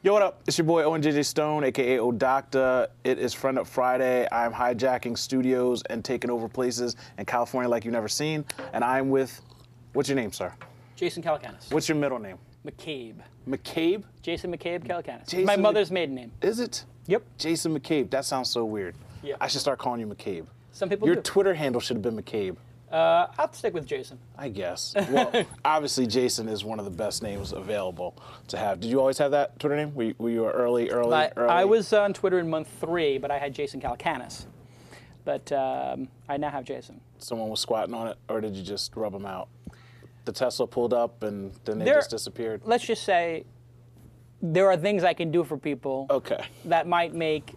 Yo, what up? It's your boy Owen Stone, aka Doctor. It is Friend Up Friday. I'm hijacking studios and taking over places in California like you've never seen. And I'm with, what's your name, sir? Jason Calacanis. What's your middle name? McCabe. McCabe? Jason McCabe Calacanis. Jason My mother's maiden name. Is it? Yep. Jason McCabe. That sounds so weird. Yeah. I should start calling you McCabe. Some people Your do. Twitter handle should have been McCabe. I'll stick with Jason. I guess. Well, obviously Jason is one of the best names available to have. Did you always have that Twitter name? Were you early? I was on Twitter in month 3, but I had Jason Calacanis. But I now have Jason. Someone was squatting on it, or did you just rub them out? The Tesla pulled up and then they just disappeared? Let's just say there are things I can do for people that might make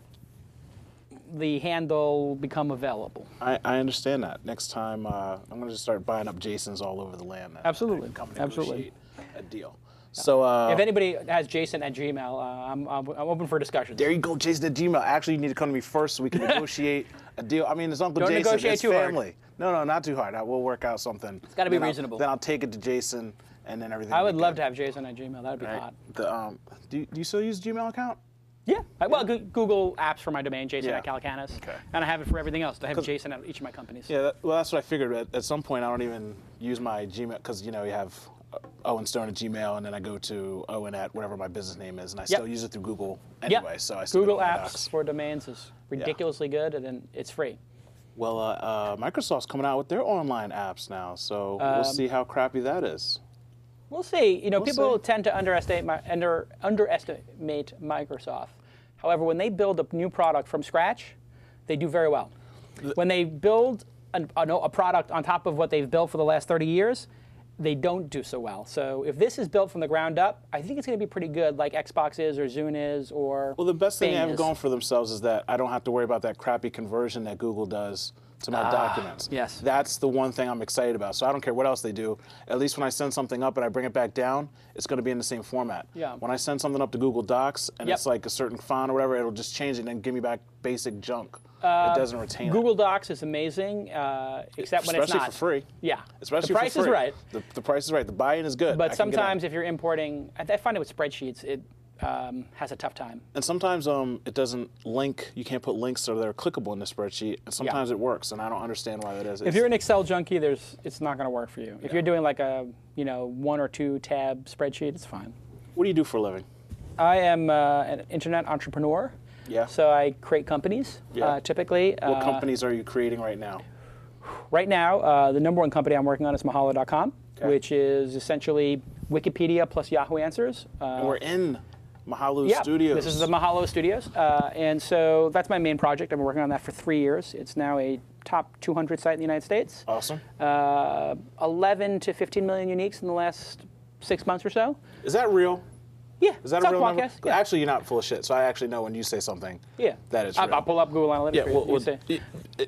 the handle become available. I understand that. Next time, I'm going to just start buying up Jasons all over the land. Absolutely. Come Absolutely. A deal. So if anybody has Jason at Gmail, I'm open for discussion. There you go, Jason at Gmail. Actually, you need to come to me first so we can negotiate a deal. I mean, it's Uncle Don't Jason. negotiate it's too family. hard. No, not too hard. We'll work out something. It's got to be reasonable. Then I'll take it to Jason, and then everything. I would love to have Jason at Gmail. That would be hot. Do you still use a Gmail account? Yeah. Well, Google Apps for my domain, Jason at Calacanis. Okay. And I have it for everything else. I have Jason at each of my companies. Yeah, well, that's what I figured. At some point, I don't even use my Gmail, because, you have Owen Stone at Gmail, and then I go to Owen at whatever my business name is, and I still use it through Google anyway. So I still Google Apps for domains is ridiculously good, and then it's free. Well, Microsoft's coming out with their online apps now, so we'll see how crappy that is. We'll see. People tend to underestimate Microsoft. However, when they build a new product from scratch, they do very well. When they build a product on top of what they've built for the last 30 years, they don't do so well. So if this is built from the ground up, I think it's going to be pretty good, like Xbox is, or Zune is, or Well, the best thing Bing they have is. going for themselves is that I don't have to worry about that crappy conversion that Google does to my documents. Yes. That's the one thing I'm excited about. So I don't care what else they do. At least when I send something up and I bring it back down, it's going to be in the same format. Yeah. When I send something up to Google Docs and it's like a certain font or whatever, it'll just change it and then give me back basic junk. It doesn't retain Google Docs is amazing, except when it's not. Especially for free. Yeah. Especially the price for free. is right. The price is right. The buy-in is good. But sometimes if you're importing, I find it with spreadsheets, it has a tough time. And sometimes it doesn't link. You can't put links that are clickable in the spreadsheet. And sometimes it works, and I don't understand why that is. If you're an Excel junkie, it's not going to work for you. If you're doing like a 1 or 2 tab spreadsheet, it's fine. What do you do for a living? I am an internet entrepreneur. Yeah. So I create companies, typically. What companies are you creating right now? Right now, the #1 company I'm working on is Mahalo.com, which is essentially Wikipedia plus Yahoo Answers. And we're in Mahalo Studios. This is the Mahalo Studios. And so that's my main project. I've been working on that for 3 years. It's now a top 200 site in the United States. Awesome. 11 to 15 million uniques in the last 6 months or so. Is that real? Yeah. Is that a real number? Yeah. Actually, you're not full of shit, so I actually know when you say something that it's real. I'll pull up Google Analytics for you.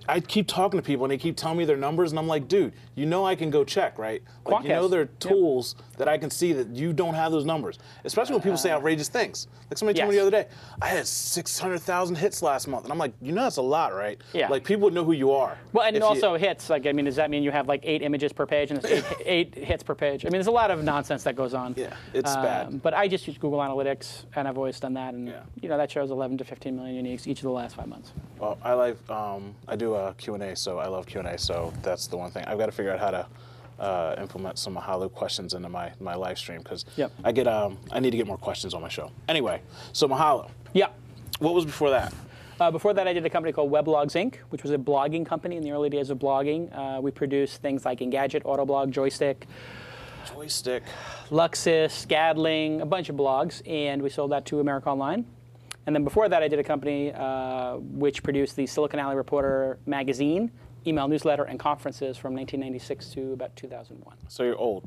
I keep talking to people, and they keep telling me their numbers, and I'm like, dude, I can go check, right? Like, there are tools that I can see that you don't have those numbers, especially when people say outrageous things. Like somebody told me the other day, I had 600,000 hits last month, and I'm like, that's a lot, right? Yeah. Like, people would know who you are. Well, and also hits, does that mean you have like 8 images per page and it's 8 hits per page? I mean, there's a lot of nonsense that goes on. Yeah, it's bad. But I just use Google Analytics, and I've always done that, and that shows 11 to 15 million uniques each of the last 5 months. Well, I do a Q&A, so I love Q&A, so that's the one thing. I've got to figure out how to implement some Mahalo questions into my live stream, because I need to get more questions on my show. Anyway, so Mahalo. Yeah. What was before that? Before that, I did a company called Weblogs Inc., which was a blogging company in the early days of blogging. We produced things like Engadget, Autoblog, Joystick, Luxus, Gadling, a bunch of blogs, and we sold that to America Online. And then before that, I did a company which produced the Silicon Alley Reporter magazine, email newsletter, and conferences from 1996 to about 2001. So you're old.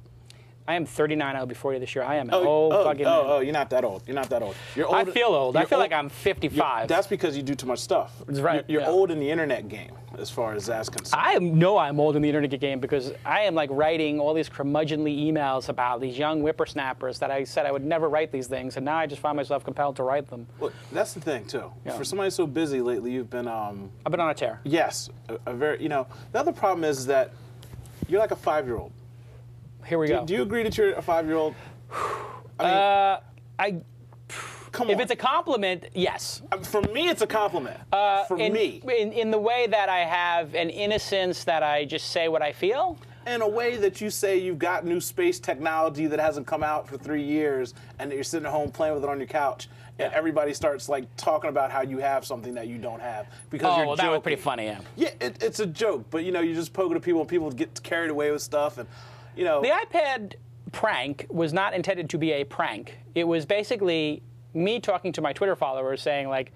I am 39. I'll be 40 this year. I am an old fucking man. Oh, you're not that old. You're not that old. You're old. I feel old. I feel like I'm 55. That's because you do too much stuff. That's right. You're old in the internet game, as far as that's concerned. I know I'm old in the internet game because I am like writing all these curmudgeonly emails about these young whippersnappers that I said I would never write these things, and now I just find myself compelled to write them. Well, that's the thing too. Yeah. For somebody so busy lately, you've been. I've been on a tear. Yes, a very. The other problem is that you're like a 5-year-old. Here we go. Do you agree that you're a 5-year-old? I Come on. If it's a compliment, yes. For me, it's a compliment. For me. In the way that I have an innocence that I just say what I feel. In a way that you say you've got new space technology that hasn't come out for 3 years, and that you're sitting at home playing with it on your couch, and everybody starts like talking about how you have something that you don't have because you're joking. That was pretty funny. Yeah. Yeah, it's a joke, but you know, you just poke at people, and people get carried away with stuff, and you know. The iPad prank was not intended to be a prank. It was basically me talking to my Twitter followers, saying like,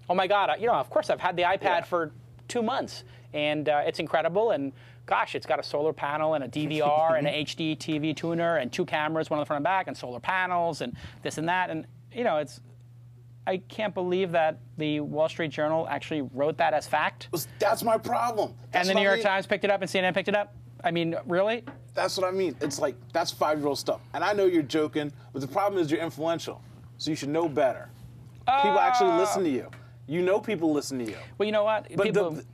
"Oh my God, you know, of course I've had the iPad for 2 months, and it's incredible, and gosh, it's got a solar panel and a DVR and an HD TV tuner and 2 cameras, one on the front and back, and solar panels and this and that." And you know, I can't believe that the Wall Street Journal actually wrote that as fact. That's my problem. And the New York Times picked it up and CNN picked it up. I mean, really? That's what I mean. It's like, that's 5-year-old stuff. And I know you're joking, but the problem is you're influential. So you should know better. People actually listen to you. You know people listen to you. Well, you know what? But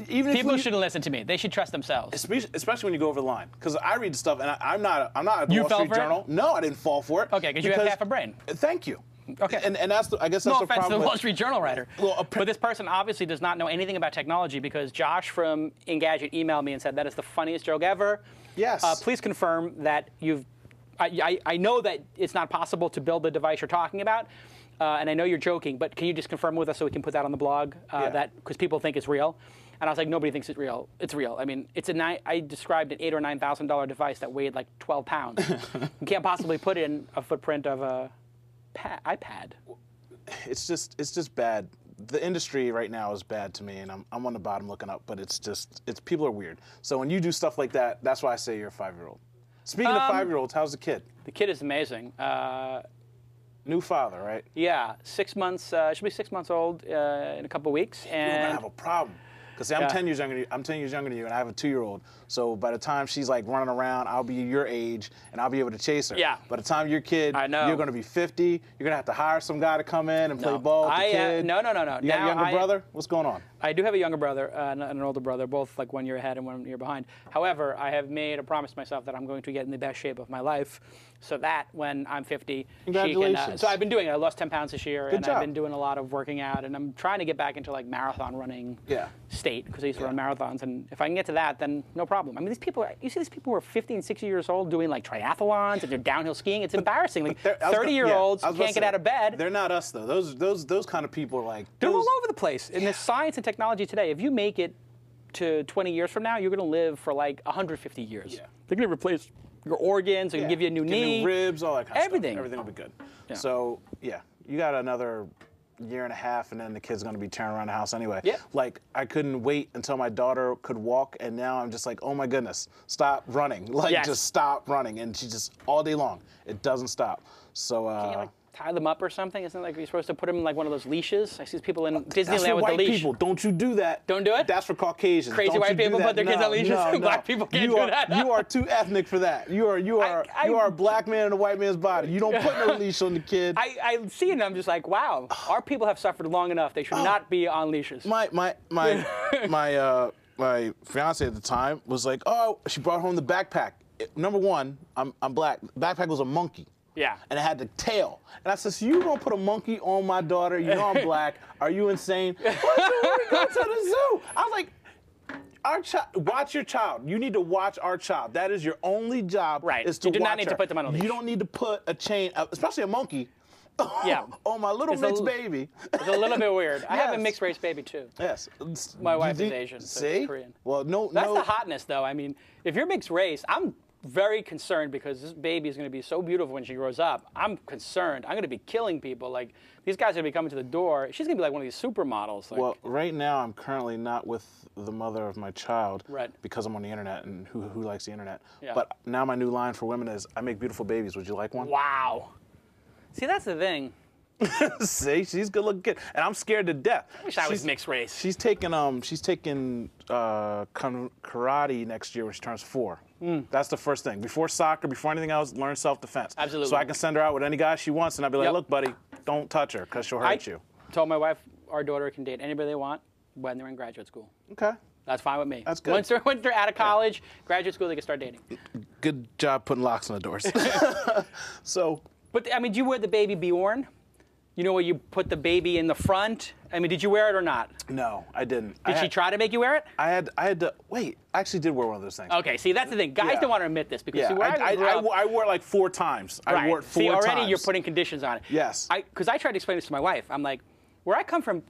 people shouldn't listen to me. They should trust themselves. Especially when you go over the line. Because I read stuff, and I'm not at the Wall Street Journal. No, I didn't fall for it. Okay, because you have half a brain. Thank you. Okay. And that's I guess that's no the problem. offense to the Wall Street Journal writer. Well, but this person obviously does not know anything about technology, because Josh from Engadget emailed me and said that is the funniest joke ever. Yes. Please confirm that you've. I know that it's not possible to build the device you're talking about. And I know you're joking, but can you just confirm with us so we can put that on the blog? That because people think it's real, and I was like, nobody thinks it's real. It's real. I mean, I described an $8,000 or $9,000 device that weighed like 12 pounds. You can't possibly put in a footprint of a iPad. It's just bad. The industry right now is bad to me, and I'm on the bottom looking up. But people are weird. So when you do stuff like that, that's why I say you're a 5-year-old. Speaking of 5-year-olds, how's the kid? The kid is amazing. New father, right? Yeah, 6 months. Should be 6 months old in a couple of weeks. You're gonna have a problem. Because I'm 10 years younger than you. I'm 10 years younger than you, and I have a 2-year-old. So by the time she's like running around, I'll be your age, and I'll be able to chase her. Yeah. By the time you're kid, I know. You're going to be 50. You're going to have to hire some guy to come in and play ball with the kid. No. You got a younger brother? What's going on? I do have a younger brother and an older brother, both like 1 year ahead and 1 year behind. However, I have made a promise to myself that I'm going to get in the best shape of my life, so that when I'm 50, congratulations. she can. So I've been doing it. I lost 10 pounds this year, Good job. I've been doing a lot of working out, and I'm trying to get back into like marathon running state, because I used to run marathons, and if I can get to that, then no problem. I mean, you see these people who are 50 and 60 years old doing like triathlons and they're downhill skiing. It's embarrassing. Like 30-year-olds can't get out of bed. They're not us though. Those kind of people are like they're all over the place. In the science and technology today, if you make it to 20 years from now, you're going to live for like 150 years. Yeah. They're going to replace your organs. They're going to give you a new knee, new ribs, all that kind of everything. Stuff. Everything will be good. Yeah. So yeah, you got another year and a half, and then the kid's going to be tearing around the house anyway. Yeah. Like, I couldn't wait until my daughter could walk, and now I'm just like, oh my goodness, stop running. Like, just stop running. And she just, all day long, it doesn't stop. So, can you, like, tie them up or something? Isn't it like you're supposed to put them in like one of those leashes? I see people in Disneyland that's for with white the leash. People. Don't you do that. Don't do it? That's for Caucasians. Crazy white people put their kids on leashes? No. Black people can't do that. You are too ethnic for that. You are a black man in a white man's body. You don't put no leash on the kid. I see it and I'm just like, wow, our people have suffered long enough. They should not be on leashes. My fiance at the time was like, oh, she brought home the backpack. Number one, I'm black. The backpack was a monkey. Yeah. And it had the tail. And I said, so you gonna put a monkey on my daughter? You know I'm black. Are you insane? Why don't we go to the zoo? I was like, watch your child. You need to watch our child. That is your only job. Right. Is to you do watch not need her. to put them on a leash. You don't need to put a chain, especially a monkey, on my little mixed baby. It's a little bit weird. I have a mixed race baby too. Yes. My wife is Asian, so she's Korean. Well, That's the hotness, though. I mean, if you're mixed race, I'm very concerned because this baby is going to be so beautiful when she grows up. I'm concerned. I'm going to be killing people. Like, these guys are going to be coming to the door. She's going to be like one of these supermodels. Like, well, right now I'm currently not with the mother of my child because I'm on the internet, and who likes the internet. Yeah. But now my new line for women is, I make beautiful babies. Would you like one? Wow. See, that's the thing. See, she's good looking kid, and I'm scared to death. I wish I was mixed race. She's taking karate next year when she turns 4. That's the first thing. Before soccer, before anything else, learn self-defense. Absolutely. So I can send her out with any guy she wants, and I'll be like, look, buddy, don't touch her because she'll hurt you. I told my wife our daughter can date anybody they want when they're in graduate school. Okay. That's fine with me. That's good. Once they're out of college, graduate school, they can start dating. Good job putting locks on the doors. So. But I mean, do you wear the BabyBjorn? You know where you put the baby in the front? I mean, did you wear it or not? No, I didn't. Did she try to make you wear it? I had to, wait, I actually did wear one of those things. Okay, see, that's the thing. Guys don't want to admit this because see, where I wore it like 4 times. Right. I wore it 4 times. See, times. already you're putting conditions on it. Yes. Because I tried to explain this to my wife. I'm like, where I come from,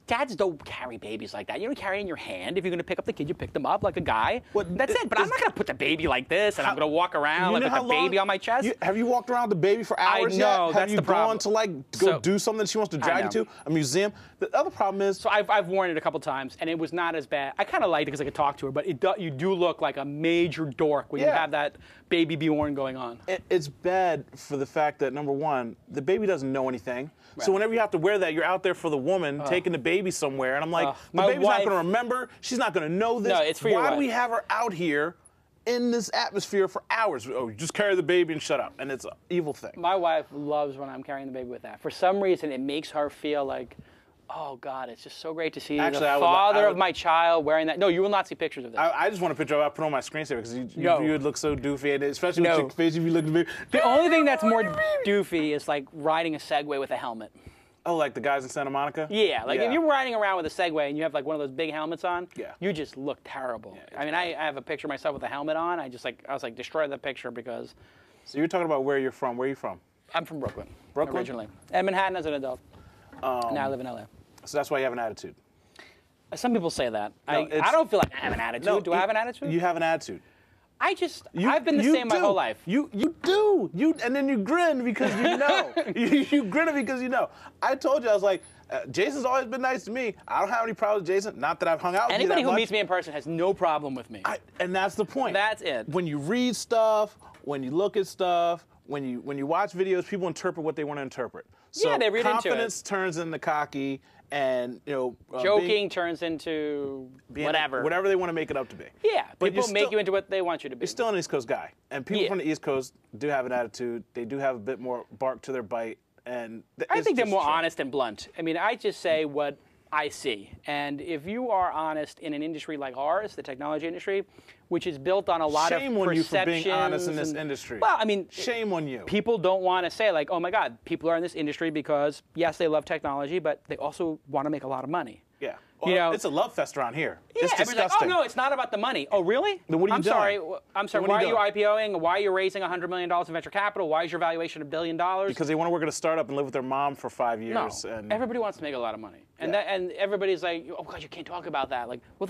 dads don't carry babies like that. You don't carry it in your hand. If you're going to pick up the kid, you pick them up like a guy. That's it. But I'm not going to put the baby like this, and I'm going to walk around like with the baby on my chest. Have you walked around with the baby for hours yet? Have that's you gone to like go do something she wants to drag you to? A museum? The other problem is... So I've worn it a couple times, and it was not as bad. I kind of liked it because I could talk to her, but you do look like a major dork when you have that BabyBjorn going on. It's bad for the fact that, number one, the baby doesn't know anything. Right. So whenever you have to wear that, you're out there for the woman taking the baby somewhere, and I'm like, the baby's not going to remember. She's not going to know this. No, it's for your wife. Why do we have her out here in this atmosphere for hours? Oh, just carry the baby and shut up. And it's an evil thing. My wife loves when I'm carrying the baby with that. For some reason, it makes her feel like, oh, God, it's just so great to see the father of my child wearing that. No, you will not see pictures of this. I just want a picture of it. I'll put it on my screensaver because you would look so doofy, and especially with your face if you look at me. The only thing that's more doofy is like riding a Segway with a helmet. Oh, like the guys in Santa Monica? Yeah, like if you're riding around with a Segway and you have like one of those big helmets on, yeah, you just look terrible. Yeah, I mean, I have a picture of myself with a helmet on. I was like, destroy the picture because... So you're talking about where you're from. Where are you from? I'm from Brooklyn. Brooklyn? Originally. And Manhattan as an adult. Now I live in LA. So that's why you have an attitude. Some people say that. No, I don't feel like I have an attitude. No, do I have an attitude? You have an attitude. I've been the same my whole life. You do. And then you grin because you know. you grin because you know. I told you, I was like, Jason's always been nice to me. I don't have any problems with Jason. Not that I've hung out with you that much. Anybody who meets me in person has no problem with me. And that's the point. That's it. When you read stuff, when you look at stuff, when you watch videos, people interpret what they want to interpret. So they read into it. Confidence turns into cocky, and joking turns into whatever they want to make it up to be. Yeah, but people make you into what they want you to be. You're still an East Coast guy, and people from the East Coast do have an attitude. They do have a bit more bark to their bite, and I think they're more honest and blunt. I mean, I just say what I see, and if you are honest in an industry like ours, the technology industry, which is built on a lot of perceptions. Shame on you for being honest in this industry. Well, I mean, shame on you. People don't want to say like, oh my God, people are in this industry because yes, they love technology, but they also want to make a lot of money. Yeah. Well, it's a love fest around here. Yeah, it's disgusting. Like, oh no, it's not about the money. Oh really? Then what are you doing? I'm sorry. Why are you IPOing? Why are you raising $100 million in venture capital? Why is your valuation $1 billion? Because they want to work at a startup and live with their mom for 5 years. No, everybody wants to make a lot of money, and and everybody's like, oh God, you can't talk about that. Like, well,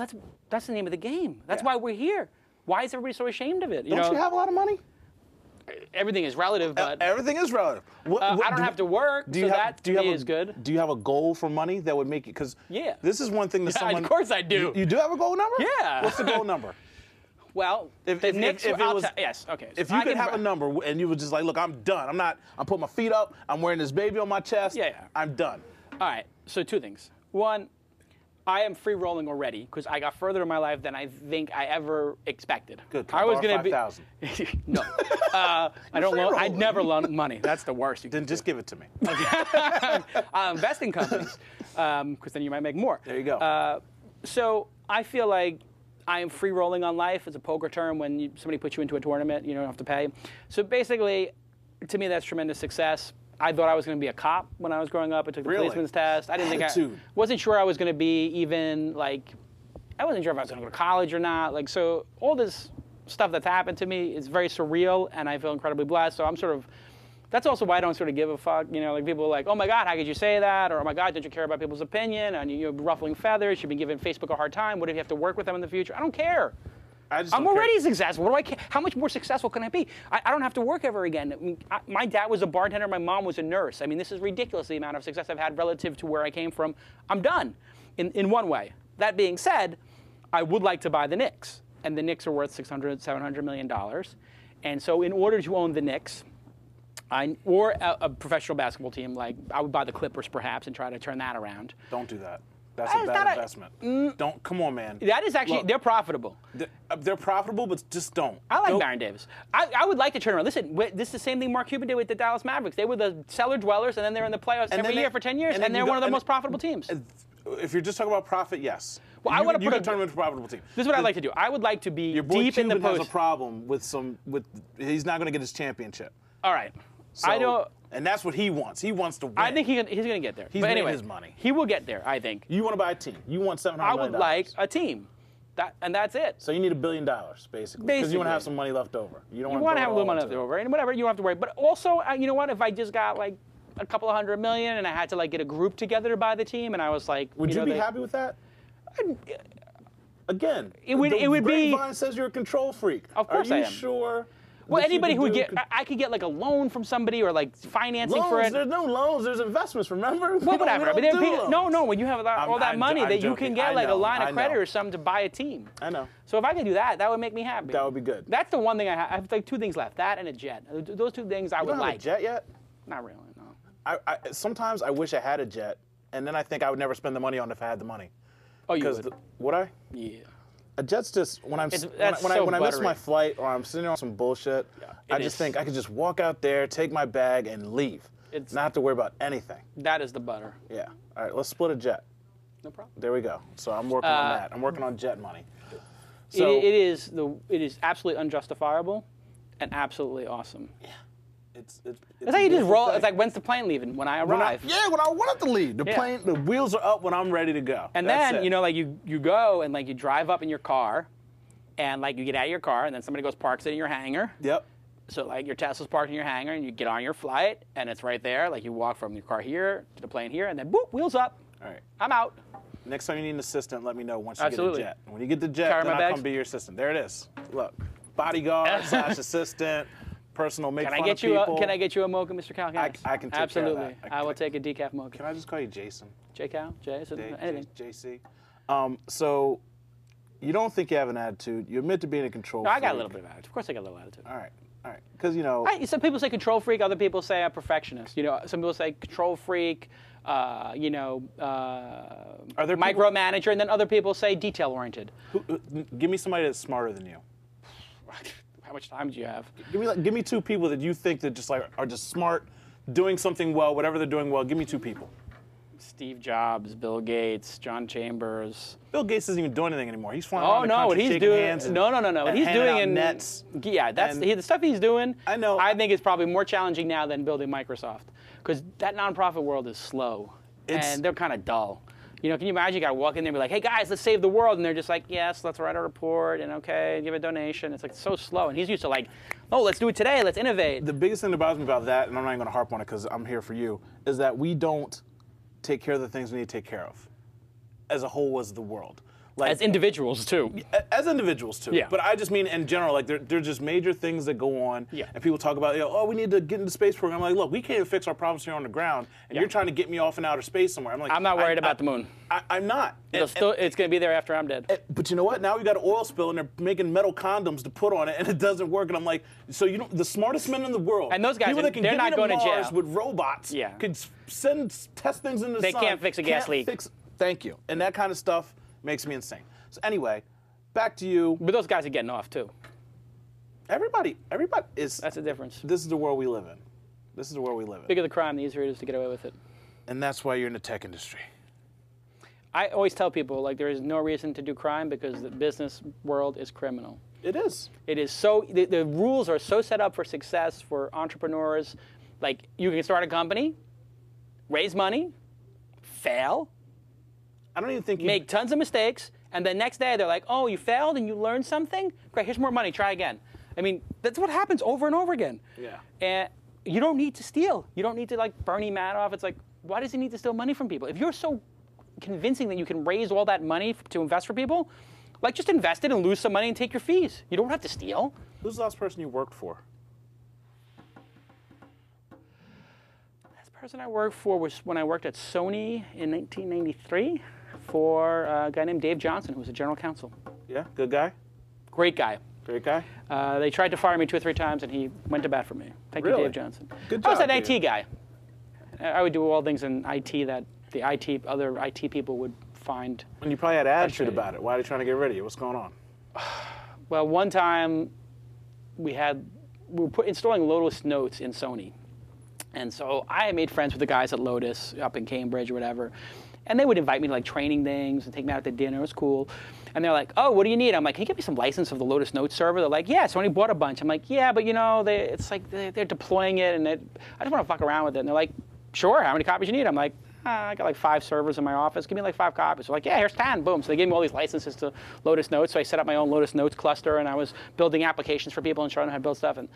that's the name of the game. That's why we're here. Why is everybody so ashamed of it? Don't you have a lot of money? Everything is relative, but everything is relative. I don't have to work, so that to me is good. Do you have a goal for money that would make it? Because this is one thing that someone. Of course I do. You do have a goal number? Yeah. What's the goal number? Well, if it was, yes, okay. So if you could have a number and you were just like, look, I'm done. I'm putting my feet up. I'm wearing this baby on my chest. Yeah. I'm done. All right. So 2 things. One, I am free rolling already because I got further in my life than I think I ever expected. Good. I was going to be 5,000. No, I don't loan. I'd never loan money. That's the worst. Then just give it to me. I'll invest in companies because then you might make more. There you go. So I feel like I am free rolling on life. It's a poker term when somebody puts you into a tournament, you don't have to pay. So basically, to me, that's tremendous success. I thought I was going to be a cop when I was growing up. I took the policeman's test. I didn't think wasn't sure I was going to be even like, I wasn't sure if I was going to go to college or not. Like, so all this stuff that's happened to me is very surreal, and I feel incredibly blessed. So I'm sort of, that's also why I don't sort of give a fuck. You know, like people are like, oh my God, how could you say that? Or oh my God, don't you care about people's opinion? And you're ruffling feathers. You've been giving Facebook a hard time. What if you have to work with them in the future? I don't care. I'm already successful. What do I care? How much more successful can I be? I don't have to work ever again. I mean, my dad was a bartender. My mom was a nurse. I mean, this is ridiculous, the amount of success I've had relative to where I came from. I'm done in one way. That being said, I would like to buy the Knicks. And the Knicks are worth $600, $700 million. And so in order to own the Knicks, or a professional basketball team, like I would buy the Clippers perhaps and try to turn that around. Don't do that. That's a bad investment. Don't. Come on, man. That is actually, they're profitable. They're profitable, but just don't. I like Baron Davis. I would like to turn around. Listen, this is the same thing Mark Cuban did with the Dallas Mavericks. They were the cellar dwellers, and then they're in the playoffs every year for 10 years, and they're one of the most profitable teams. If you're just talking about profit, yes. Well, I want to put turn them into a profitable team. This is what I'd like to do. I would like to be deep in the post. Your boy Cuban has a problem with he's not going to get his championship. All right. So And that's what he wants. He wants to win. I think he's going to get there. He's but made anyway, his money. He will get there, I think. You want to buy a team. You want $700 million. I would like a team. And that's it. So you need $1 billion, basically. Because you want to have some money left over. You don't want to have a little money left over, and whatever, you don't have to worry. But also, you know what? If I just got like a couple of $100 million and I had to like get a group together to buy the team, and I was like, would you be happy with that? Again, it would be. Grapevine says you're a control freak. Of course I am. Are you sure? Well, anybody who would get, I could get like a loan from somebody or like financing for it. There's no loans. There's investments. Remember? Well, whatever. I mean, no. When you have all that money, that you can get like a line of credit or something to buy a team. I know. So if I could do that, that would make me happy. That would be good. That's the one thing I have. I have like 2 things left. That and a jet. Those 2 things I would like. You don't have a jet yet? Not really. No. Sometimes I wish I had a jet, and then I think I would never spend the money on it if I had the money. Oh, you would? Would I? Yeah. A jet's just when I miss my flight or I'm sitting on some bullshit. Yeah, I just think I could just walk out there, take my bag, and leave. Not have to worry about anything. That is the butter. Yeah. All right, let's split a jet. No problem. There we go. So I'm working on that. I'm working on jet money. So it is absolutely unjustifiable, and absolutely awesome. Yeah. It's how you just roll. It's like, when's the plane leaving? When I arrive. When I want it to leave. The plane, the wheels are up when I'm ready to go. And then, you know, like you go and like you drive up in your car, and like you get out of your car, and then somebody goes parks it in your hangar. Yep. So like your Tesla's parked in your hangar, and you get on your flight, and it's right there. Like you walk from your car here to the plane here, and then boop, wheels up. All right. I'm out. Next time you need an assistant, let me know once you get a jet. When you get the jet, then I'll come be your assistant. There it is. Look, bodyguard / assistant. Personal make fun of people. Can I get you a mocha, Mr. Calacanis? I can take Absolutely. care of that. I will take a decaf mocha. Can I just call you Jason? J-Cal? Jason? Anything. JC. So you don't think you have an attitude. You admit to being a control freak. I got a little bit of attitude. Of course I got a little attitude. All right. Because, you know. Some people say control freak. Other people say I'm perfectionist. You know, some people say control freak, micromanager, and then other people say detail-oriented. Give me somebody that's smarter than you. How much time do you have? Give me 2 people that you think that just like are just smart, doing something well, whatever they're doing well. Give me 2 people. Steve Jobs, Bill Gates, John Chambers. Bill Gates isn't even doing anything anymore. He's flying around the country, what he's shaking doing. hands and, no. What he's doing in nets. Yeah, the stuff he's doing. I know. I think is probably more challenging now than building Microsoft, because that nonprofit world is slow and they're kind of dull. You know, can you imagine you got to walk in there and be like, hey, guys, let's save the world. And they're just like, yes, let's write a report and, okay, give a donation. It's like so slow. And he's used to like, oh, let's do it today. Let's innovate. The biggest thing that bothers me about that, and I'm not even going to harp on it because I'm here for you, is that we don't take care of the things we need to take care of as a whole as the world. Like, as individuals, too. As individuals, too. Yeah. But I just mean in general, like, they're just major things that go on. Yeah. And people talk about, oh, we need to get into the space program. I'm like, look, we can't even fix our problems here on the ground, and you're trying to get me off in outer space somewhere. I'm like, I'm not worried about the moon. I'm not. It's going to be there after I'm dead. But you know what? Now we got an oil spill, and they're making metal condoms to put on it, and it doesn't work. And I'm like, so you know, the smartest men in the world, and those guys, people that can they're get not going to Mars jail with robots, could test things in the sun. They can't fix a gas leak. Thank you. And that kind of stuff makes me insane. So anyway, back to you. But those guys are getting off too. Everybody is. That's the difference. This is the world we live in. This is the world we live in. Bigger the crime, the easier it is to get away with it. And that's why you're in the tech industry. I always tell people, like, there is no reason to do crime because the business world is criminal. It is. It is so, the rules are so set up for success for entrepreneurs. Like, you can start a company, raise money, fail. I don't even think make tons of mistakes, and the next day they're like, oh, you failed and you learned something? Great, here's more money, try again. I mean, that's what happens over and over again. Yeah. And you don't need to steal. You don't need to, like, Bernie Madoff. It's like, why does he need to steal money from people? If you're so convincing that you can raise all that money to invest for people, like, just invest it and lose some money and take your fees. You don't have to steal. Who's the last person you worked for? Last person I worked for was when I worked at Sony in 1993 for a guy named Dave Johnson, who was a general counsel. Yeah, good guy? Great guy. Great guy? They tried to fire me 2 or 3 times, and he went to bat for me. Thank you, Dave Johnson. Good job, I was an IT guy. I would do all things in IT that the other IT people would find. And you probably had attitude about it. Why are they trying to get rid of you? What's going on? Well, one time we were installing Lotus Notes in Sony. And so I made friends with the guys at Lotus up in Cambridge or whatever. And they would invite me to like training things and take me out to dinner. It was cool. And they're like, oh, what do you need? I'm like, can you give me some license of the Lotus Notes server? They're like, yeah, so I only bought a bunch. I'm like, yeah, but you know, it's like they're deploying it, and I just want to fuck around with it. And they're like, sure, how many copies you need? I'm like, I got like 5 servers in my office. Give me like 5 copies. They're like, yeah, here's 10. Boom. So they gave me all these licenses to Lotus Notes. So I set up my own Lotus Notes cluster, and I was building applications for people and showing them how to build stuff. And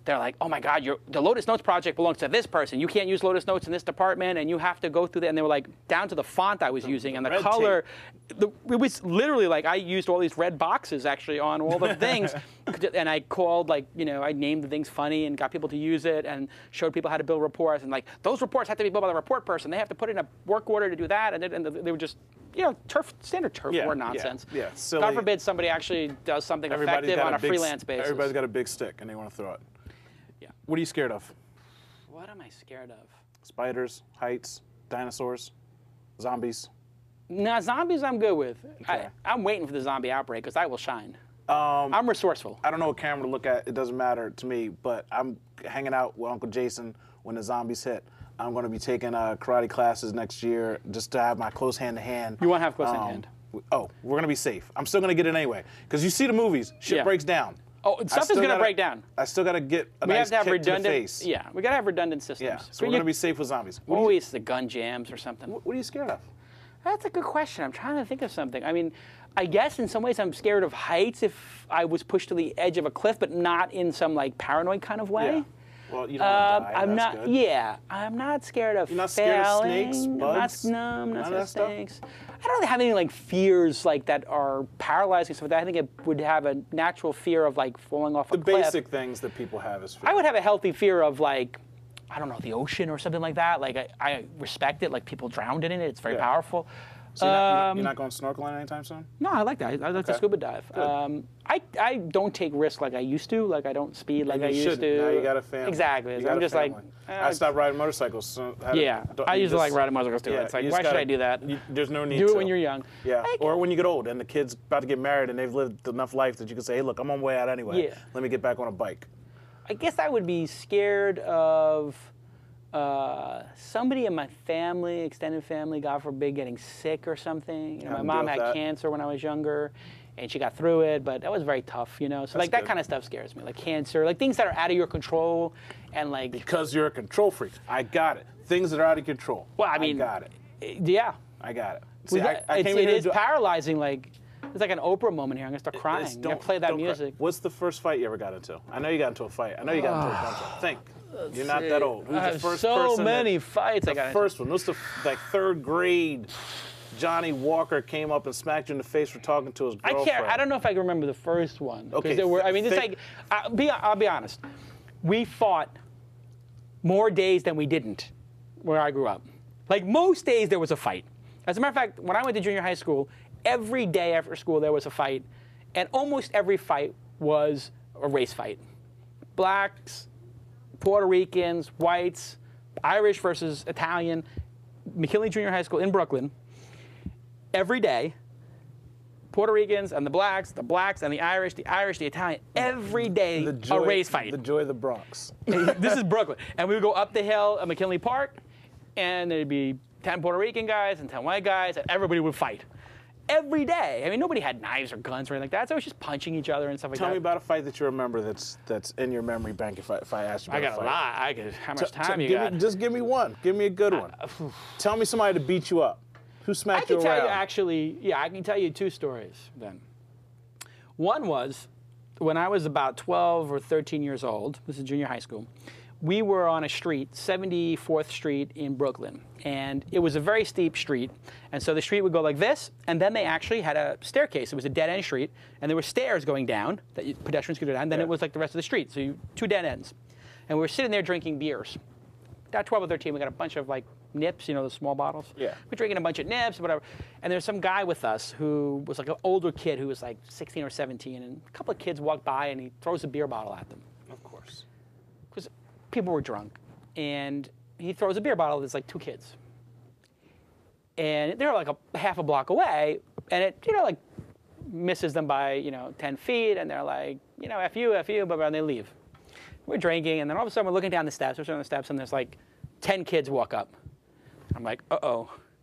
they're like, oh my God, the Lotus Notes project belongs to this person. You can't use Lotus Notes in this department, and you have to go through that. And they were like, down to the font I was using and the color. It was literally like I used all these red boxes actually on all the things. And I called, like, you know, I named the things funny and got people to use it and showed people how to build reports. And like, those reports have to be built by the report person. They have to put in a work order to do that. And they were just, you know, standard turf war nonsense. Yeah, silly. God forbid somebody actually does something effective on a freelance basis. Everybody's got a big stick and they want to throw it. Yeah. What are you scared of? What am I scared of? Spiders, heights, dinosaurs, zombies. No, zombies I'm good with. Okay. I'm waiting for the zombie outbreak because I will shine. I'm resourceful. I don't know what camera to look at. It doesn't matter to me, but I'm hanging out with Uncle Jason when the zombies hit. I'm going to be taking karate classes next year just to have my close hand-to-hand. You want to have close hand-to-hand? Oh, we're going to be safe. I'm still going to get it anyway. Because you see the movies, shit breaks down. Oh, stuff is going to break down. I still got to get a nice kick to the face. Yeah, we got to have redundant systems. Yeah, so we're going to be safe with zombies. Always the gun jams or something. What are you scared of? That's a good question. I'm trying to think of something. I mean, I guess in some ways I'm scared of heights if I was pushed to the edge of a cliff, but not in some like paranoid kind of way. Yeah. Well, you don't want to die. I'm not. Good. Yeah, I'm not scared of. You're not failing. scared of snakes, bugs? I'm not scared of snakes. I don't have any like fears like that are paralyzing stuff like that. I think it would have a natural fear of like falling off a cliff. The basic things that people have is fear. I would have a healthy fear of like, I don't know, the ocean or something like that. Like I respect it. Like people drowned in it. It's very powerful. So you're not going snorkeling anytime soon? No, I like that. I like to scuba dive. I don't take risks like I used to. Like I don't speed like I used to. Now you got a family. Exactly. I'm just like. I stopped riding motorcycles. So I used to like riding motorcycles too. It's like, why should I do that? There's no need to. Do it when you're young. Yeah. Or when you get old and the kid's about to get married and they've lived enough life that you can say, hey, look, I'm on my way out anyway. Yeah. Let me get back on a bike. I guess I would be scared of somebody in my family, extended family, God forbid, getting sick or something. You know, my mom had cancer when I was younger, and she got through it, but that was very tough, you know? So like that kind of stuff scares me, like cancer, like things that are out of your control, and like... Because you're a control freak. I got it. Things that are out of control. Well, I mean... I got it. Yeah. I got it. See, it is paralyzing, like... It's like an Oprah moment here. I'm going to start crying. I'm going to play that music. What's the first fight you ever got into? I know you got into a fight. I know you got into a bunch of Think. You're not that old. Who's the first person? So many fights I got into. The first one. What's the third grade? Johnny Walker came up and smacked you in the face for talking to his girlfriend. I don't know if I can remember the first one. Okay. There were, I mean, it's like, I'll be honest. We fought more days than we didn't where I grew up. Like most days there was a fight. As a matter of fact, when I went to junior high school, every day after school there was a fight, and almost every fight was a race fight. Blacks, Puerto Ricans, whites, Irish versus Italian. McKinley Junior High School in Brooklyn. Every day, Puerto Ricans and the blacks and the Irish, the Italian. Every day, a race fight. The joy of the Bronx. This is Brooklyn. And we would go up the hill at McKinley Park, and there'd be 10 Puerto Rican guys and 10 white guys, and everybody would fight. Every day. I mean, nobody had knives or guns or anything like that, so it was just punching each other and stuff like that. Tell me about a fight that you remember that's in your memory bank if I asked you about I got a lot. How much time you got? Just give me one. Give me a good one. Tell me somebody to beat you up. Who smacked you around? I can tell you actually, I can tell you 2 stories then. One was when I was about 12 or 13 years old, this is junior high school, we were on a street, 74th Street in Brooklyn, and it was a very steep street, and so the street would go like this, and then they actually had a staircase. It was a dead-end street, and there were stairs going down that pedestrians could go down, and then it was like the rest of the street, so 2 dead ends. And we were sitting there drinking beers. At 12 or 13, we got a bunch of like nips, you know, the small bottles. Yeah. We're drinking a bunch of nips, whatever. And there's some guy with us who was like an older kid who was like 16 or 17, and a couple of kids walked by, and he throws a beer bottle at them. Of course. Because people were drunk, and he throws a beer bottle. There's like 2 kids, and they're like a half a block away, and it, you know, like misses them by, you know, 10 feet, and they're like, you know, F you, blah, blah, and they leave. We're drinking, and then all of a sudden we're looking down the steps. We're sitting on the steps, and there's like 10 kids walk up. I'm like, uh-oh.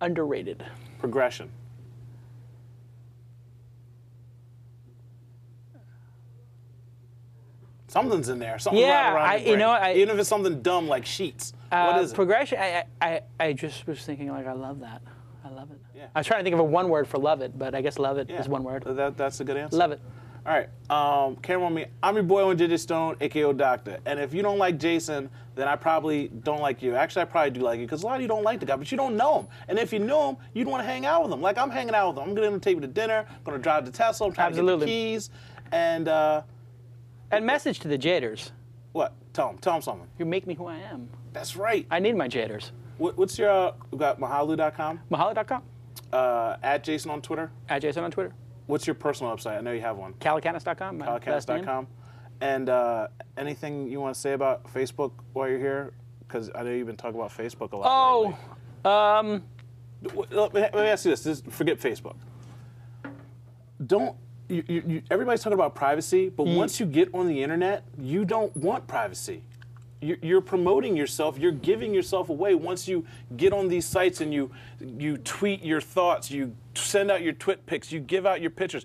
Underrated. Progression. Something's in there. Something right around your brain. Even if it's something dumb like sheets. What is it? Progression. I just was thinking, like, I love that. I love it. Yeah. I was trying to think of a one word for love it, but I guess love it is one word. That's a good answer. Love it. All right. Camera on me. I'm your boy on JJ Stone, a.k.a. Doctor. And if you don't like Jason, then I probably don't like you. Actually, I probably do like you because a lot of you don't like the guy, but you don't know him. And if you know him, you'd want to hang out with him. Like I'm hanging out with him. I'm going to take you to dinner. I'm going to drive to Tesla. I'm trying to get the keys. And message to the Jaders. What? Tell them something. You make me who I am. That's right. I need my Jaders. What's your, we got Mahalu.com? Mahalu.com. At Jason on Twitter? At Jason on Twitter. What's your personal website? I know you have one. Calacanis.com. Calacanis.com. And anything you want to say about Facebook while you're here? Because I know you've been talking about Facebook a lot. Let me ask you this. Forget Facebook. Everybody's talking about privacy, but once you get on the internet, you don't want privacy. You're promoting yourself. You're giving yourself away. Once you get on these sites and you tweet your thoughts, you send out your twit pics, you give out your pictures.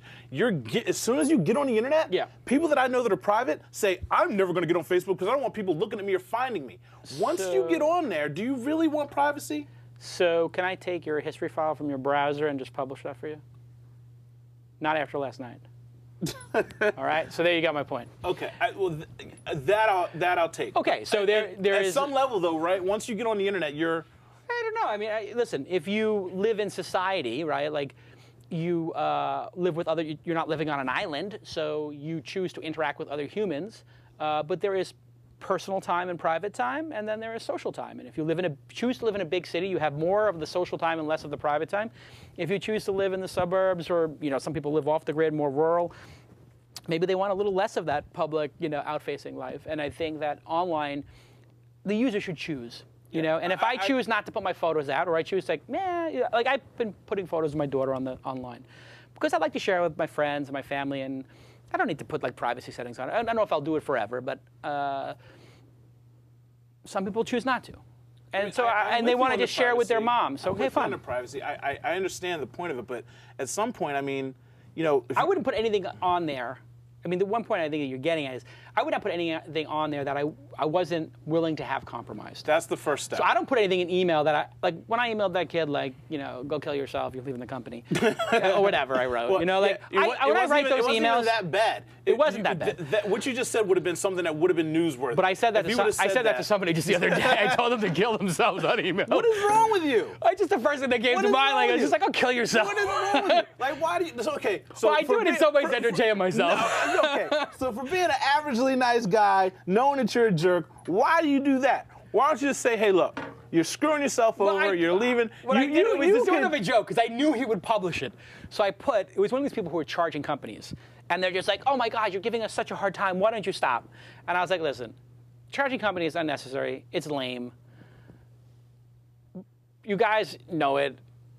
As soon as you get on the internet, people that I know that are private say, I'm never going to get on Facebook because I don't want people looking at me or finding me. Once you get on there, do you really want privacy? So can I take your history file from your browser and just publish that for you? Not after last night. All right, so there you got my point. Okay, that I'll take. Okay, so there is at some level though, right? Once you get on the internet, you're. I don't know. I mean, listen. If you live in society, right? Like, you live with other. You're not living on an island, so you choose to interact with other humans. But there is personal time and private time, and then there is social time. And if you choose to live in a big city, you have more of the social time and less of the private time. If you choose to live in the suburbs, or some people live off the grid, more rural, maybe they want a little less of that public, out-facing life. And I think that online, the user should choose. And if I choose not to put my photos out, or I choose like I've been putting photos of my daughter online because I like to share it with my friends and my family, and I don't need to put like privacy settings on it. I don't know if I'll do it forever, but some people choose not to, and and they want to just share it with their mom. So okay, fine. Privacy. I understand the point of it, but at some point, I mean, I wouldn't put anything on there. I mean, the one point I think that you're getting at is I would not put anything on there that I wasn't willing to have compromised. That's the first step. So I don't put anything in email that when I emailed that kid, go kill yourself, you're leaving the company, or whatever I wrote. When I write those emails, it wasn't even that bad. It wasn't that bad. What you just said would have been something that would have been newsworthy. But I said that to somebody just the other day. I told them to kill themselves on email. What is wrong with you? Just the first thing that came to mind, it's just like, oh, kill yourself. What is wrong with you? Like, why do you? Okay. So I do it in some ways to entertain myself. No, okay. So for being an averagely nice guy, knowing that you're a jerk, why do you do that? Why don't you just say, hey, look, you're screwing yourself over, you're leaving. What I did was sort of a joke, because I knew he would publish it. So it was one of these people who were charging companies. And they're just like, oh my God, you're giving us such a hard time, why don't you stop? And I was like, listen, charging companies is unnecessary, it's lame. You guys know it,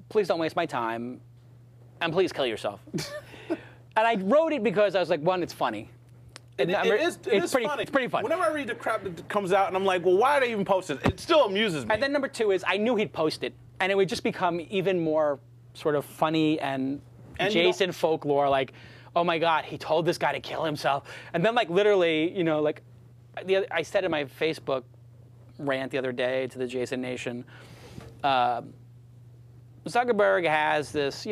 please don't waste my time, and please kill yourself. And I wrote it because I was like, one, it's funny. It's pretty funny. Whenever I read the crap that comes out, and I'm like, well, why did they even post it? It still amuses me. And then number two is I knew he'd post it, and it would just become even more sort of funny and Jason folklore, like, oh my God, he told this guy to kill himself. And then literally, I said in my Facebook rant the other day to the Jason Nation, Zuckerberg has this,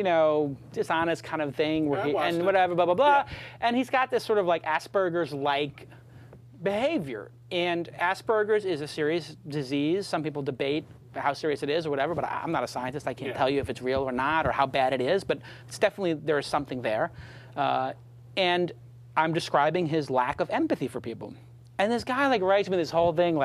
dishonest kind of thing where whatever, blah, blah, blah. Yeah. And he's got this sort of Asperger's-like behavior. And Asperger's is a serious disease. Some people debate how serious it is or whatever, but I'm not a scientist. I can't tell you if it's real or not or how bad it is, but it's definitely, there is something there. And I'm describing his lack of empathy for people. And this guy writes me this whole thing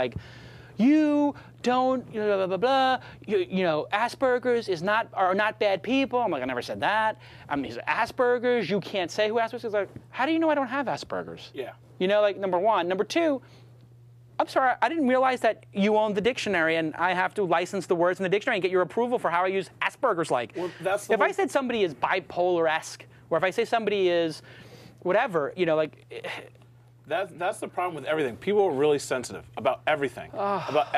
you don't, blah, blah, blah, Asperger's are not bad people. I'm like, I never said that. He's Asperger's, you can't say who Asperger's is. Like, how do you know I don't have Asperger's? Yeah. Number one. Number two, I'm sorry, I didn't realize that you own the dictionary and I have to license the words in the dictionary and get your approval for how I use Asperger's Well, if I said somebody is bipolar-esque, or if I say somebody is whatever, That's the problem with everything. People are really sensitive about everything, about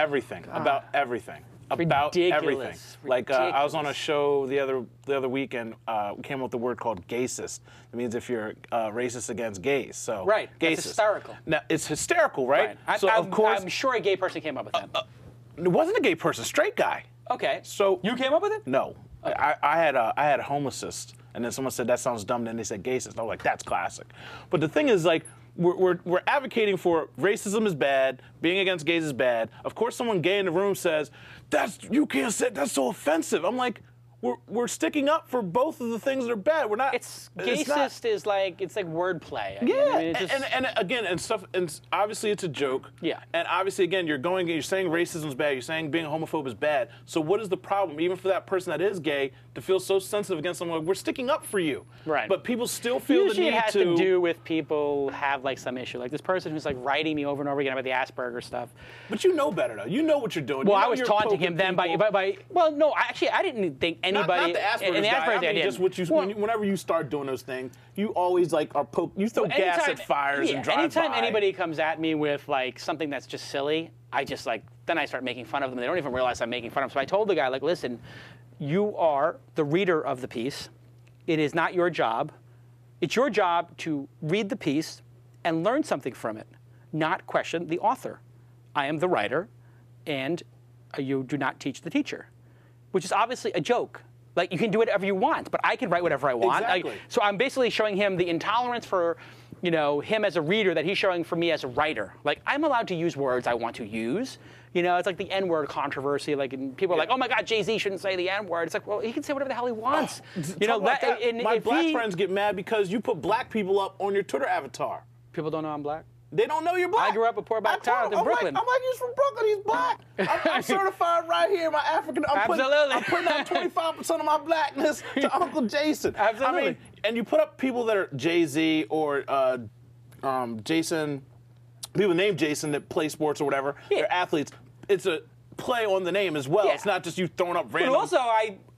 everything. about everything. Ridiculous. Like I was on a show the other weekend. We came up with the word called Gaycist. It means if you're racist against gays. So right, Gaycist. That's hysterical. Now it's hysterical, right? So of course, I'm sure a gay person came up with that. It wasn't a gay person, straight guy. Okay. So you came up with it? No, okay. I had a homicist, and then someone said that sounds dumb. Then they said Gaycist. I was like, that's classic. But the thing is, like, we're advocating for racism is bad, being against gays is bad. Of course, someone gay in the room says, you can't say that's so offensive. I'm like, we're sticking up for both of the things that are bad. We're not. Gaycist is like wordplay. And again, and obviously it's a joke. Yeah. And obviously, again, you're saying racism is bad. You're saying being a homophobe is bad. So what is the problem, even for that person that is gay, to feel so sensitive against someone? We're sticking up for you. Right. But people still feel the need to. Usually it has to do with people have like some issue, like this person who's like writing me over and over again about the Aspergers stuff. But you know better though. You know what you're doing. Well, you know I was taunting him then by well, no, actually, I didn't think anybody. Not the Aspergers guy. I mean, just what you, whenever you start doing those things, you always like are you throw gas at fires and drive anytime by. Anybody comes at me with like something that's just silly, I just like then I start making fun of them. They don't even realize I'm making fun of them. So I told the guy, like, listen, you are the reader of the piece. It is not your job. It's your job to read the piece and learn something from it, not question the author. I am the writer, and you do not teach the teacher, which is obviously a joke. Like, you can do whatever you want, but I can write whatever I want. Exactly. So I'm basically showing him the intolerance for, him as a reader that he's showing for me as a writer. Like, I'm allowed to use words I want to use. It's like the N-word controversy. Like, and people are like, oh my God, Jay-Z shouldn't say the N-word. It's like, well, he can say whatever the hell he wants. My black friends get mad because you put black people up on your Twitter avatar. People don't know I'm black? They don't know you're black. I grew up a poor black child in Brooklyn. I'm like, he's from Brooklyn, he's black. I'm certified right here, my African. I'm putting out 25% of my blackness to Uncle Jason. Absolutely. I mean, and you put up people that are Jay-Z or Jason, people named Jason that play sports or whatever. Yeah. They're athletes. It's a play on the name as well. Yeah. It's not just you throwing up random. But also,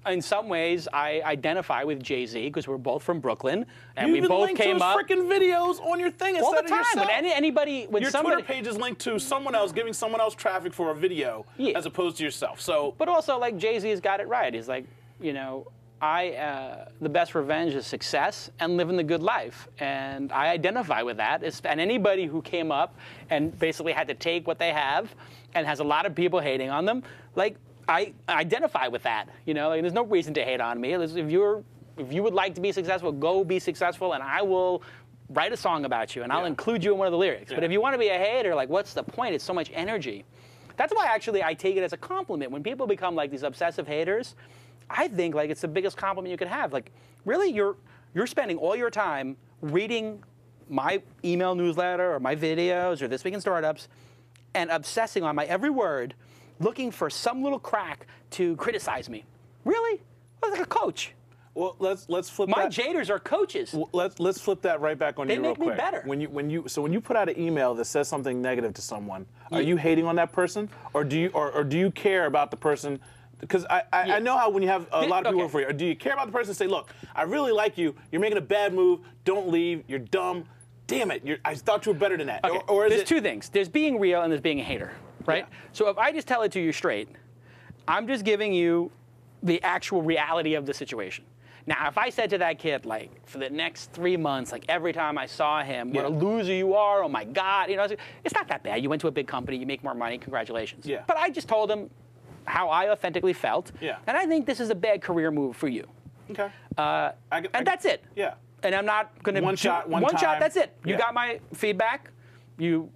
in some ways, I identify with Jay-Z because we're both from Brooklyn, and we both came up. You even link to his freaking videos on your thing instead of yourself. When your Twitter page is linked to someone else giving someone else traffic for a video as opposed to yourself. So, but also, like, Jay-Z's got it right. He's like, the best revenge is success and living the good life, and I identify with that. And anybody who came up and basically had to take what they have and has a lot of people hating on them, like, I identify with that. Like, there's no reason to hate on me. If you would like to be successful, go be successful, and I will write a song about you, and I'll include you in one of the lyrics. But if you want to be a hater, like, what's the point? It's so much energy. That's why actually I take it as a compliment when people become like these obsessive haters. I think like it's the biggest compliment you could have. Like, really, you're spending all your time reading my email newsletter or my videos or This Week in Startups and obsessing on my every word, looking for some little crack to criticize me. Really? I was like a coach. Well, let's flip my that. jaders are coaches. Well, let's flip that right back on you real quick. They make me better. When you put out an email that says something negative to someone, are you hating on that person, or do you care about the person? Because I know how when you have a lot of people work for you, or do you care about the person and say, look, I really like you. You're making a bad move. Don't leave. You're dumb. Damn it. I thought you were better than that. Okay. Or is there's it two things. There's being real and there's being a hater, right? Yeah. So if I just tell it to you straight, I'm just giving you the actual reality of the situation. Now, if I said to that kid, like, for the next 3 months, like, every time I saw him, what a loser you are, oh my God, it's not that bad. You went to a big company, you make more money, congratulations. Yeah. But I just told him how I authentically felt. Yeah. And I think this is a bad career move for you. Okay. And that's it. Yeah. And I'm not going to one shot, that's it. You Yeah. got my feedback. You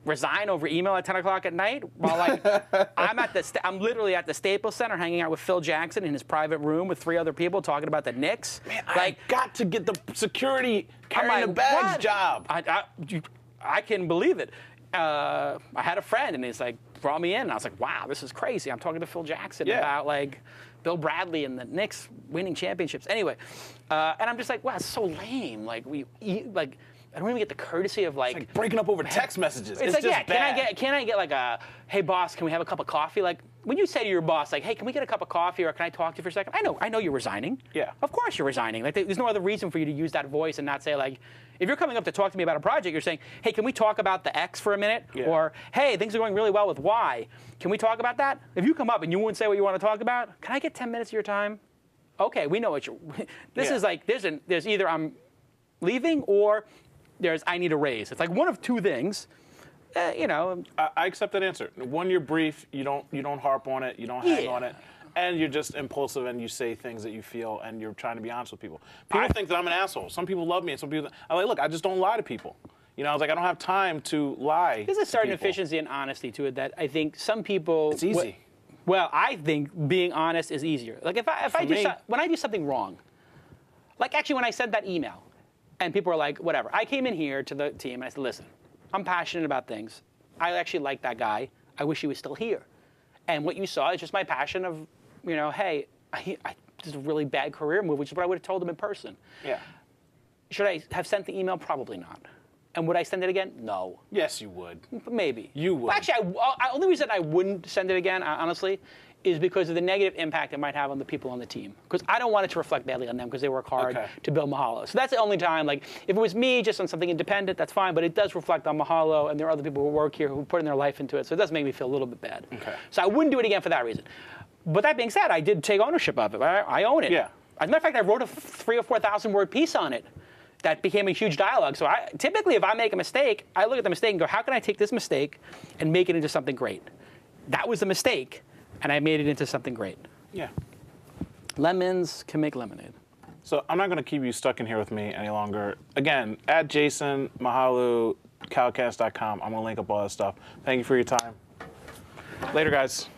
resign over email at 10 o'clock at night while I'm literally at the Staples Center hanging out with Phil Jackson in his private room with 3 other people talking about the Knicks. Man, I got to get the security carrying the bags job. I can believe it. I had a friend and he's like brought me in and I was like, wow, this is crazy. I'm talking to Phil Jackson about like Bill Bradley and the Knicks winning championships. Anyway, and I'm just like, wow, it's so lame. Like I don't even get the courtesy of like, it's like breaking up over text messages. It's like, just yeah, bad. can I get like a, hey boss, can we have a cup of coffee? Like when you say to your boss, like, hey, can we get a cup of coffee, or can I talk to you for a second? I know you're resigning. Yeah. Of course you're resigning. Like there's no other reason for you to use that voice and not say like, if you're coming up to talk to me about a project, you're saying, hey, can we talk about the X for a minute? Yeah. Or, hey, things are going really well with Y. Can we talk about that? If you come up and you won't say what you want to talk about, can I get 10 minutes of your time? Okay, we know what you're, this is like, there's either I'm leaving or there's I need a raise. It's like one of two things, you know. I accept that answer. When you're brief, you don't harp on it, you don't hang on it. And you're just impulsive and you say things that you feel and you're trying to be honest with people. People think that I'm an asshole. Some people love me and some people, I'm like, look, I just don't lie to people. You know, I was like, I don't have time to lie. There's a certain efficiency and honesty to it that I think some people. It's easy. Well, I think being honest is easier. Like when I do something wrong, like actually when I sent that email and people were like, whatever, I came in here to the team and I said, listen, I'm passionate about things. I actually like that guy. I wish he was still here. And what you saw is just my passion of, you know, hey, this is a really bad career move, which is what I would have told him in person. Yeah. Should I have sent the email? Probably not. And would I send it again? No. Yes, you would. Maybe. You would. Well, actually, the only reason I wouldn't send it again, honestly, is because of the negative impact it might have on the people on the team. Because I don't want it to reflect badly on them because they work hard to build Mahalo. So that's the only time, like, if it was me just on something independent, that's fine, but it does reflect on Mahalo, and there are other people who work here who put in their life into it, so it does make me feel a little bit bad. Okay. So I wouldn't do it again for that reason. But that being said, I did take ownership of it. I own it. Yeah. As a matter of fact, I wrote a 3,000 or 4,000 word piece on it that became a huge dialogue. So typically, if I make a mistake, I look at the mistake and go, how can I take this mistake and make it into something great? That was a mistake, and I made it into something great. Yeah. Lemons can make lemonade. So I'm not going to keep you stuck in here with me any longer. Again, at Jason, Mahalo, Calcast.com. I'm going to link up all that stuff. Thank you for your time. Later, guys.